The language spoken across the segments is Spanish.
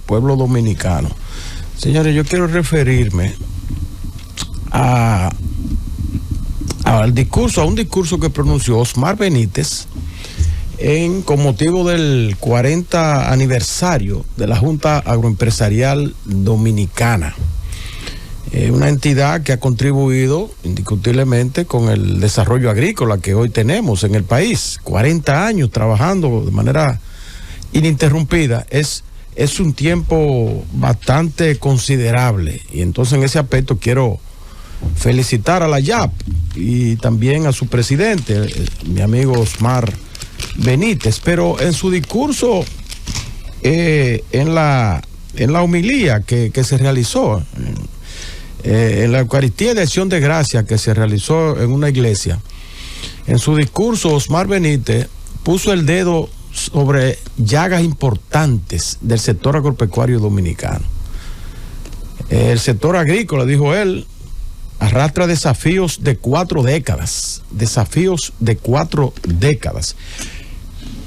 pueblo dominicano. Señores, yo quiero referirme a un discurso que pronunció Osmar Benítez con motivo del 40 aniversario de la Junta Agroempresarial Dominicana. Una entidad que ha contribuido indiscutiblemente con el desarrollo agrícola que hoy tenemos en el país. 40 años trabajando de manera ininterrumpida es un tiempo bastante considerable, y entonces en ese aspecto quiero felicitar a la YAP y también a su presidente, mi amigo Osmar Benítez. Pero en su discurso, en la homilía que se realizó, en la Eucaristía de Acción de Gracia que se realizó en una iglesia, en su discurso Osmar Benítez puso el dedo sobre llagas importantes del sector agropecuario dominicano. El sector agrícola, dijo él, arrastra desafíos de 4 décadas.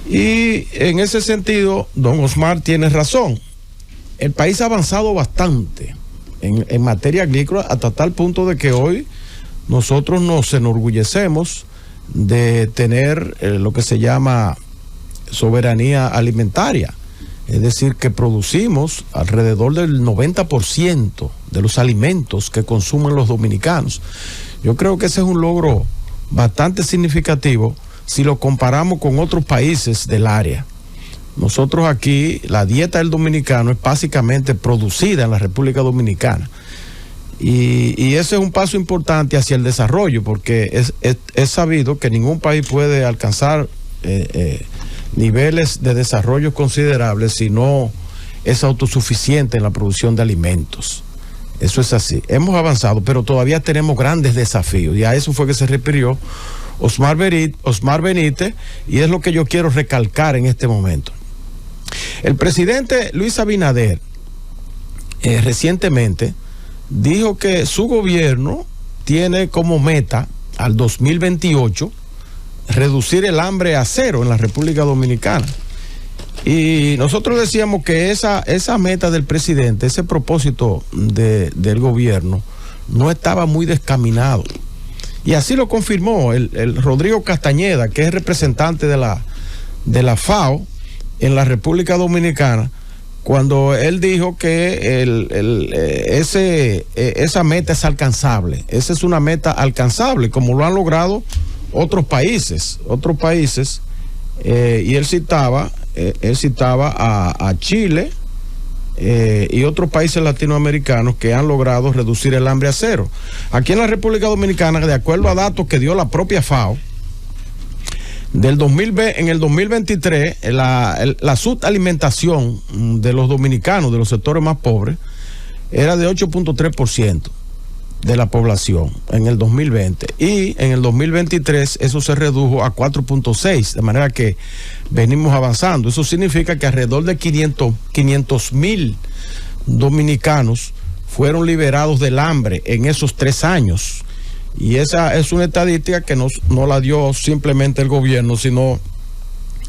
Y en ese sentido, don Osmar tiene razón. El país ha avanzado bastante en materia agrícola, hasta tal punto de que hoy nosotros nos enorgullecemos de tener lo que se llama soberanía alimentaria. Es decir, que producimos alrededor del 90% de los alimentos que consumen los dominicanos. Yo creo que ese es un logro bastante significativo si lo comparamos con otros países del área. Nosotros aquí, la dieta del dominicano es básicamente producida en la República Dominicana. Y ese es un paso importante hacia el desarrollo, porque es sabido que ningún país puede alcanzar niveles de desarrollo considerables si no es autosuficiente en la producción de alimentos. Eso es así. Hemos avanzado, pero todavía tenemos grandes desafíos, y a eso fue que se refirió Osmar Benítez, y es lo que yo quiero recalcar en este momento. El presidente Luis Abinader recientemente dijo que su gobierno tiene como meta al 2028 reducir el hambre a 0 en la República Dominicana. Y nosotros decíamos que esa meta del presidente, ese propósito del gobierno, no estaba muy descaminado. Y así lo confirmó el Rodrigo Castañeda, que es representante de la FAO en la República Dominicana, cuando él dijo que esa meta es alcanzable. Esa es una meta alcanzable, como lo han logrado otros países, y él citaba a Chile y otros países latinoamericanos que han logrado reducir el hambre a 0. Aquí en la República Dominicana, de acuerdo a datos que dio la propia FAO, en el 2023, la subalimentación de los dominicanos, de los sectores más pobres, era de 8.3% de la población en el 2020, y en el 2023 eso se redujo a 4.6%, de manera que venimos avanzando. Eso significa que alrededor de 500,000 dominicanos fueron liberados del hambre en esos 3 años. Y esa es una estadística que no la dio simplemente el gobierno, sino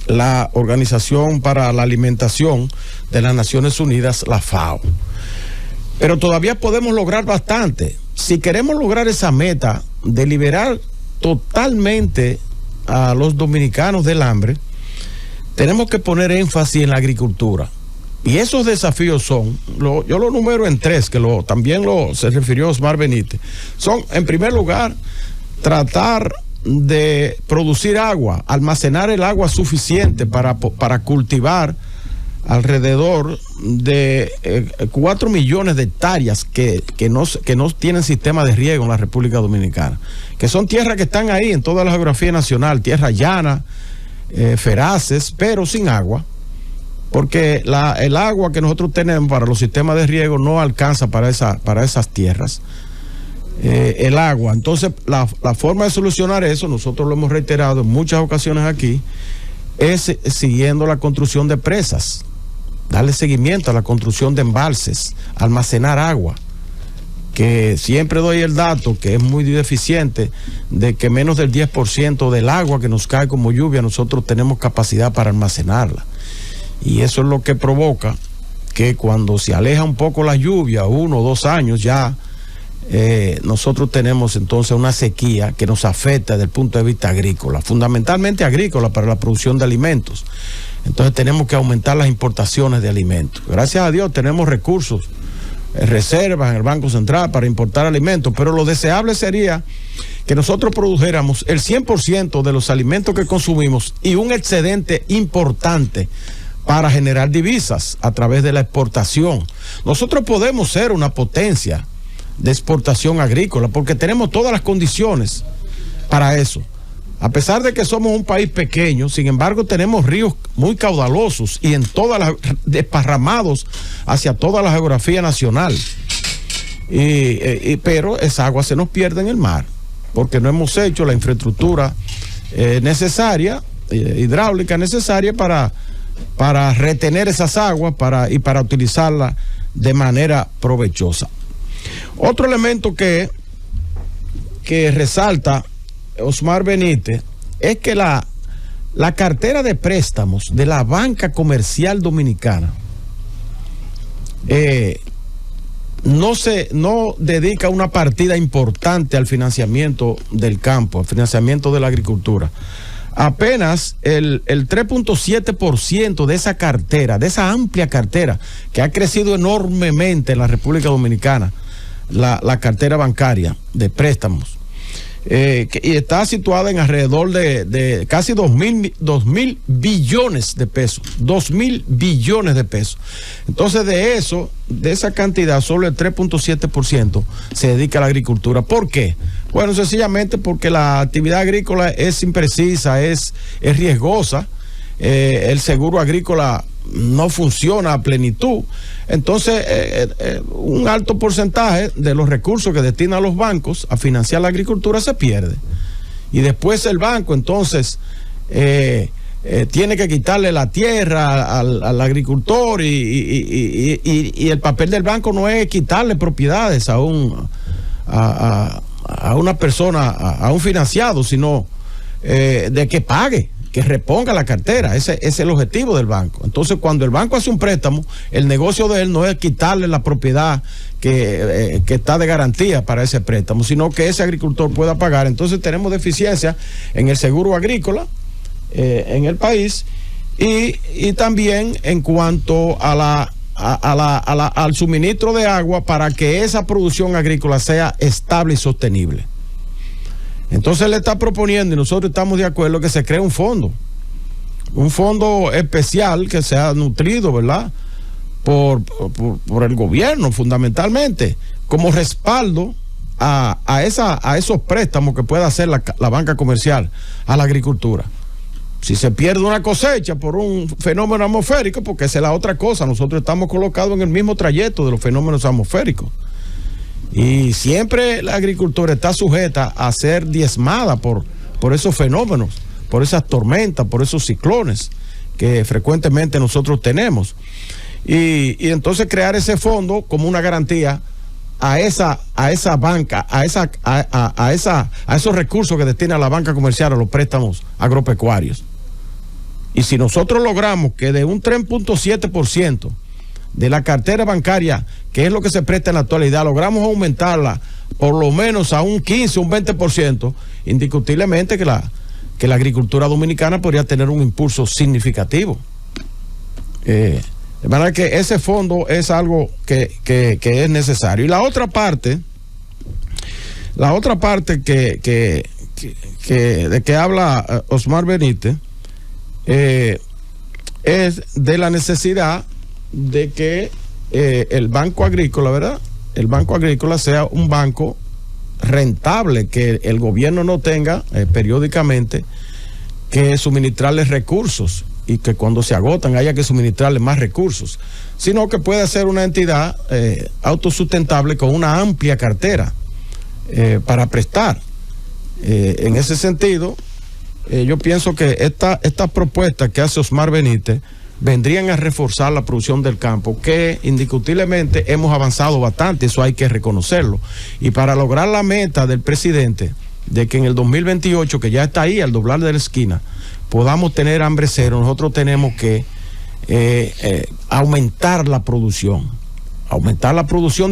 la Organización para la Alimentación de las Naciones Unidas, la FAO. Pero todavía podemos lograr bastante. Si queremos lograr esa meta de liberar totalmente a los dominicanos del hambre, tenemos que poner énfasis en la agricultura. Y esos desafíos son, yo lo numero en 3, que también se refirió Osmar Benítez. Son, en primer lugar, tratar de producir agua, almacenar el agua suficiente para cultivar alrededor de 4 millones de hectáreas que no tienen sistema de riego en la República Dominicana, que son tierras que están ahí en toda la geografía nacional, tierra llana, feraces, pero sin agua, porque el agua que nosotros tenemos para los sistemas de riego no alcanza para esas tierras. El agua, entonces la forma de solucionar eso, nosotros lo hemos reiterado en muchas ocasiones aquí, es siguiendo la construcción de presas, darle seguimiento a la construcción de embalses, almacenar agua, que siempre doy el dato que es muy deficiente, de que menos del 10% del agua que nos cae como lluvia nosotros tenemos capacidad para almacenarla, y eso es lo que provoca que cuando se aleja un poco la lluvia, 1 o 2 años ya, nosotros tenemos entonces una sequía que nos afecta desde el punto de vista agrícola, fundamentalmente agrícola para la producción de alimentos. Entonces tenemos que aumentar las importaciones de alimentos. Gracias a Dios tenemos recursos, reservas en el Banco Central para importar alimentos, pero lo deseable sería que nosotros produjéramos el 100% de los alimentos que consumimos y un excedente importante para generar divisas a través de la exportación. Nosotros podemos ser una potencia de exportación agrícola porque tenemos todas las condiciones para eso. A pesar de que somos un país pequeño, sin embargo tenemos ríos muy caudalosos y en todas las desparramados hacia toda la geografía nacional. Pero esa agua se nos pierde en el mar porque no hemos hecho la infraestructura necesaria, hidráulica necesaria para retener esas aguas y para utilizarlas de manera provechosa. Otro elemento que resalta Osmar Benítez es que la cartera de préstamos de la banca comercial dominicana no dedica una partida importante al financiamiento del campo, al financiamiento de la agricultura. Apenas el 3.7% de esa cartera, de esa amplia cartera que ha crecido enormemente en la República Dominicana, la cartera bancaria de préstamos, y está situada en alrededor de casi 2.000 billones de pesos. 2.000 billones de pesos. Entonces de esa cantidad, solo el 3.7% se dedica a la agricultura. ¿Por qué? Bueno, sencillamente porque la actividad agrícola es imprecisa, es riesgosa. El seguro agrícola no funciona a plenitud. Entonces, un alto porcentaje de los recursos que destinan los bancos a financiar la agricultura se pierde. Y después el banco, entonces, tiene que quitarle la tierra al agricultor y el papel del banco no es quitarle propiedades a una persona, a un financiado, sino de que pague, que reponga la cartera. Ese es el objetivo del banco. Entonces, cuando el banco hace un préstamo, el negocio de él no es quitarle la propiedad que está de garantía para ese préstamo, sino que ese agricultor pueda pagar. Entonces tenemos deficiencia en el seguro agrícola en el país y también en cuanto al suministro de agua para que esa producción agrícola sea estable y sostenible. Entonces le está proponiendo, y nosotros estamos de acuerdo, que se cree un fondo especial que sea nutrido, ¿verdad?, por el gobierno fundamentalmente, como respaldo a esos préstamos que pueda hacer la banca comercial a la agricultura. Si se pierde una cosecha por un fenómeno atmosférico, porque esa es la otra cosa, nosotros estamos colocados en el mismo trayecto de los fenómenos atmosféricos. Y siempre la agricultura está sujeta a ser diezmada por esos fenómenos, por esas tormentas, por esos ciclones que frecuentemente nosotros tenemos. Y entonces crear ese fondo como una garantía a esa banca, a esos recursos que destina la banca comercial a los préstamos agropecuarios. Y si nosotros logramos que de un 3.7% de la cartera bancaria, que es lo que se presta en la actualidad, logramos aumentarla por lo menos a un 15, un 20%, indiscutiblemente que la agricultura dominicana podría tener un impulso significativo. De manera que ese fondo es algo que es necesario. Y la otra parte de que habla Osmar Benítez es de la necesidad de que el Banco Agrícola, ¿verdad?, el Banco Agrícola sea un banco rentable, que el gobierno no tenga periódicamente que suministrarles recursos y que cuando se agotan haya que suministrarles más recursos, sino que pueda ser una entidad autosustentable con una amplia cartera para prestar. En ese sentido, yo pienso que estas propuestas que hace Osmar Benítez vendrían a reforzar la producción del campo, que indiscutiblemente hemos avanzado bastante, eso hay que reconocerlo. Y para lograr la meta del presidente de que en el 2028, que ya está ahí al doblar de la esquina, podamos tener hambre cero, nosotros tenemos que aumentar la producción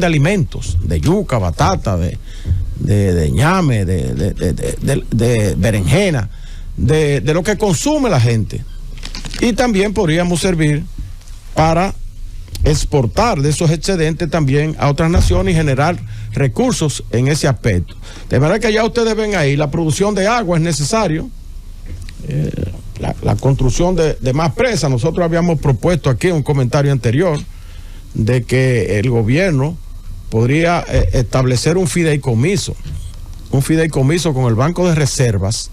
de alimentos, de yuca, batata, de ñame, de berenjena, de lo que consume la gente. Y también podríamos servir para exportar de esos excedentes también a otras naciones y generar recursos en ese aspecto. De manera que ya ustedes ven ahí, la producción de agua es necesario, la construcción de más presas. Nosotros habíamos propuesto aquí un comentario anterior de que el gobierno podría establecer un fideicomiso con el Banco de Reservas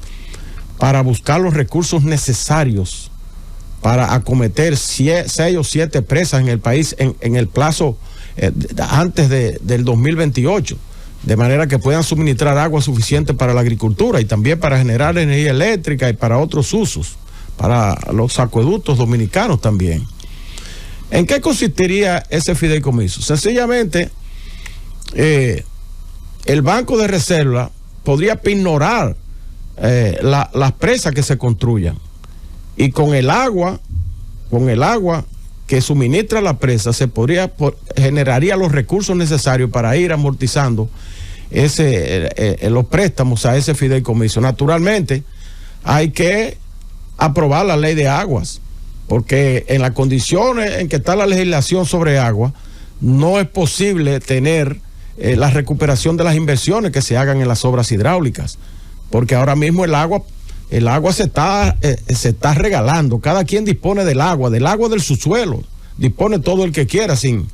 para buscar los recursos necesarios para acometer 6 o 7 presas en el país en el plazo antes del 2028, de manera que puedan suministrar agua suficiente para la agricultura y también para generar energía eléctrica y para otros usos, para los acueductos dominicanos también. ¿En qué consistiría ese fideicomiso? Sencillamente, el Banco de Reserva podría pignorar las presas que se construyan, y con el agua que suministra la presa generaría los recursos necesarios para ir amortizando los préstamos a ese fideicomiso. Naturalmente, hay que aprobar la ley de aguas, porque en las condiciones en que está la legislación sobre agua, no es posible tener la recuperación de las inversiones que se hagan en las obras hidráulicas, porque ahora mismo el agua se está regalando. Cada quien dispone del agua del subsuelo, dispone todo el que quiera sin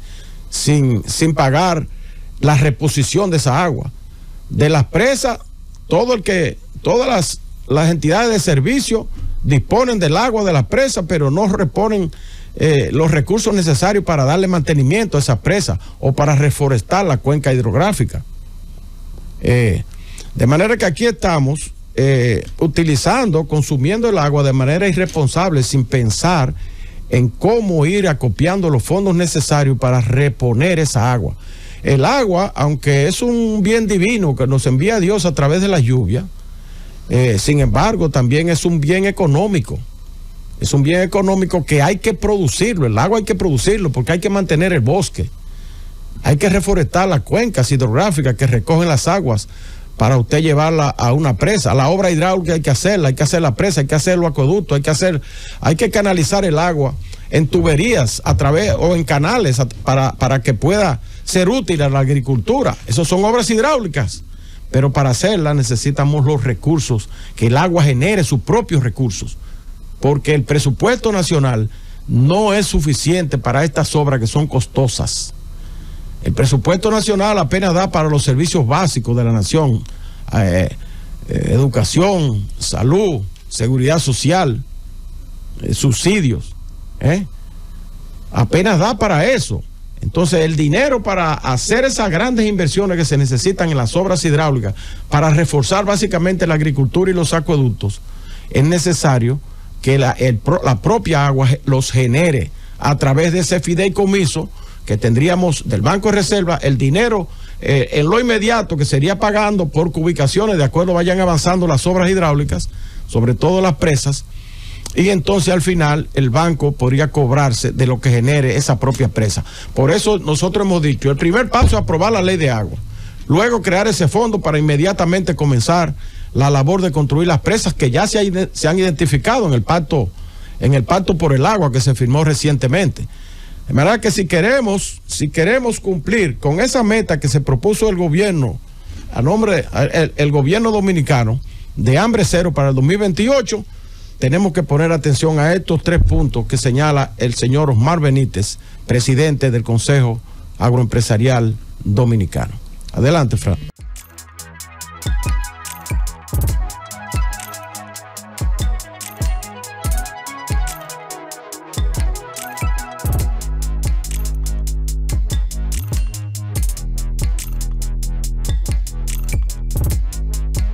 pagar la reposición de esa agua. De las presas, todas las entidades de servicio disponen del agua de las presas, pero no reponen los recursos necesarios para darle mantenimiento a esas presas o para reforestar la cuenca hidrográfica. De manera que aquí estamos consumiendo el agua de manera irresponsable, sin pensar en cómo ir acopiando los fondos necesarios para reponer esa agua. El agua, aunque es un bien divino que nos envía Dios a través de la lluvia, sin embargo, también es un bien económico. Es un bien económico que hay que producirlo. El agua hay que producirlo porque hay que mantener el bosque. Hay que reforestar las cuencas hidrográficas que recogen las aguas para usted llevarla a una presa. La obra hidráulica hay que hacer la presa, hay que hacer los acueductos, hay que canalizar el agua en tuberías o en canales para que pueda ser útil a la agricultura. Esas son obras hidráulicas, pero para hacerlas necesitamos los recursos, que el agua genere sus propios recursos, porque el presupuesto nacional no es suficiente para estas obras que son costosas. El presupuesto nacional apenas da para los servicios básicos de la nación, educación, salud, seguridad social, subsidios, apenas da para eso. Entonces el dinero para hacer esas grandes inversiones que se necesitan en las obras hidráulicas, para reforzar básicamente la agricultura y los acueductos, es necesario que la propia agua los genere a través de ese fideicomiso que tendríamos del Banco de Reserva. El dinero en lo inmediato, que sería pagando por cubicaciones de acuerdo vayan avanzando las obras hidráulicas, sobre todo las presas, y entonces al final el banco podría cobrarse de lo que genere esa propia presa. Por eso nosotros hemos dicho, el primer paso es aprobar la ley de agua, luego crear ese fondo para inmediatamente comenzar la labor de construir las presas que ya se han identificado en el pacto por el agua que se firmó recientemente. De manera que si queremos cumplir con esa meta que se propuso el gobierno, el gobierno dominicano, de hambre cero para el 2028, tenemos que poner atención a estos 3 puntos que señala el señor Osmar Benítez, presidente del Consejo Agroempresarial Dominicano. Adelante, Fran.